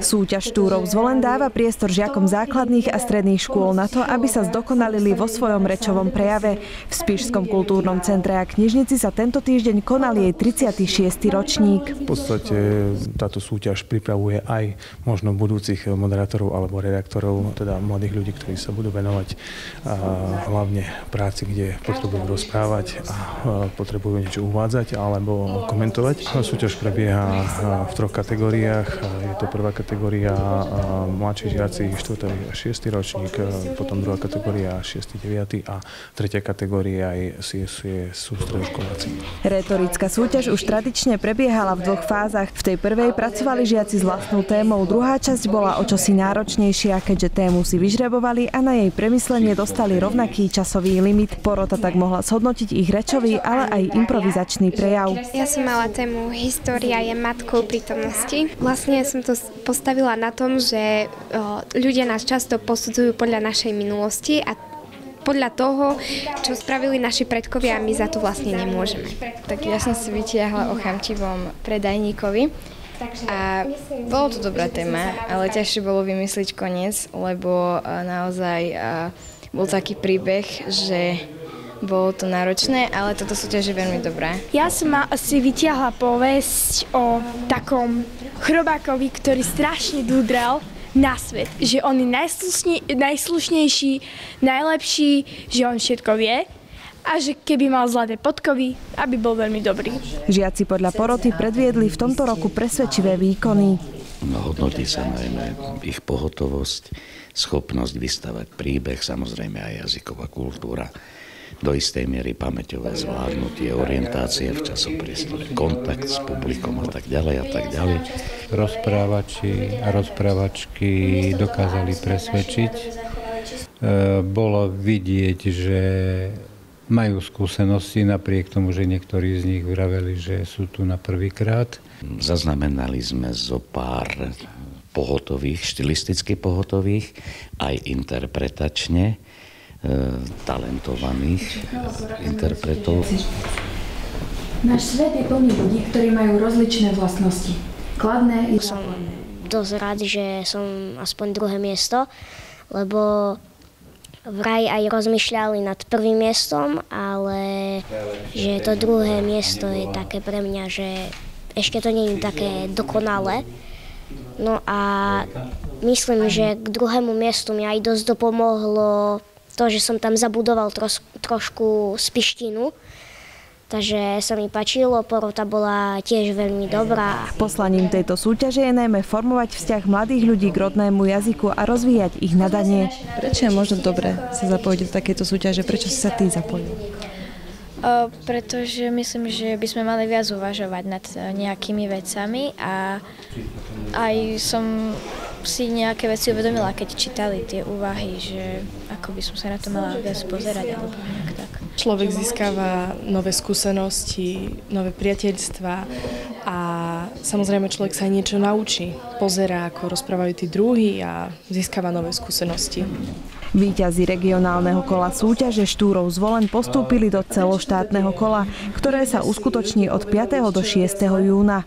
Súťaž Štúrov Zvolen dáva priestor žiakom základných a stredných škôl na to, aby sa zdokonalili vo svojom rečovom prejave. V Spišskom kultúrnom centre a knižnici sa tento týždeň konal jej 36. ročník. V podstate táto súťaž pripravuje aj možno budúcich moderátorov alebo redaktorov, teda mladých ľudí, ktorí sa budú venovať hlavne práci, kde potrebujú rozprávať a potrebujú niečo uvádzať alebo komentovať. Súťaž prebieha v troch kategóriách. Je to prvá kategória mladší žiaci 4. a 6. ročník, potom druhá kategória 6. 9. a tretia kategória sú stredoškoláci. Retorická súťaž už tradične prebiehala v dvoch fázach. V tej prvej pracovali žiaci s vlastnou témou, druhá časť bola o čosi náročnejšia, keďže tému si vyžrebovali a na jej premyslenie dostali rovnaký časový limit. Porota tak mohla zhodnotiť ich rečový, ale aj improvizačný prejav. Ja som mala tému História je matkou prítomnosti. Vlastne som to postavila na tom, že ľudia nás často posudzujú podľa našej minulosti a podľa toho, čo spravili naši predkovia, a my za to vlastne nemôžeme. Tak ja som si vytiahla o chamtivom predajníkovi a bolo to dobrá téma, ale ťažšie bolo vymysliť koniec, lebo naozaj bol taký príbeh, že bolo to náročné, ale toto súťaž je veľmi dobrá. Ja som si vytiahla povesť o takom chrobákovi, ktorý strašne dúdral na svet. Že on je najslušnejší, najlepší, že on všetko vie a že keby mal zlaté podkovy, aby bol veľmi dobrý. Žiaci podľa poroty predviedli v tomto roku presvedčivé výkony. Hodnotí sa najmä ich pohotovosť, schopnosť vystavať príbeh, samozrejme aj jazyková kultúra, do istej miery pamäťové zvládnutie, orientácie v časopriestore, kontakt s publikom a tak ďalej a tak ďalej. Rozprávači a rozprávačky dokázali presvedčiť. Bolo vidieť, že majú skúsenosti, napriek tomu, že niektorí z nich vraveli, že sú tu na prvýkrát. Zaznamenali sme zo pár pohotových, štilisticky pohotových, aj interpretačne talentovaných interpretov. Náš svet je plný ľudí, ktorí majú rozličné vlastnosti. Kladné i som dosť rád, že som aspoň druhé miesto, lebo vraj aj rozmýšľali nad prvým miestom, ale že to druhé miesto je také pre mňa, že ešte to nie je také dokonalé. No a myslím, že k druhému miestu mi aj dosť dopomohlo to, že som tam zabudoval trošku spištinu, takže sa mi páčilo, porota bola tiež veľmi dobrá. Poslaním tejto súťaže je najmä formovať vzťah mladých ľudí k rodnému jazyku a rozvíjať ich nadanie. Prečo je možno dobre sa zapojiť do takejto súťaže? Prečo si sa ty zapojil? Pretože myslím, že by sme mali viac uvažovať nad nejakými vecami a aj som si nejaké veci uvedomila, keď čítali tie úvahy, že ako by som sa na to mala viac pozerať alebo nejak tak. Človek získava nové skúsenosti, nové priateľstvá a samozrejme človek sa aj niečo naučí. Pozerá, ako rozprávajú tí druhí a získava nové skúsenosti. Víťazi regionálneho kola súťaže Štúrov Zvolen postúpili do celoštátneho kola, ktoré sa uskutoční od 5. do 6. júna.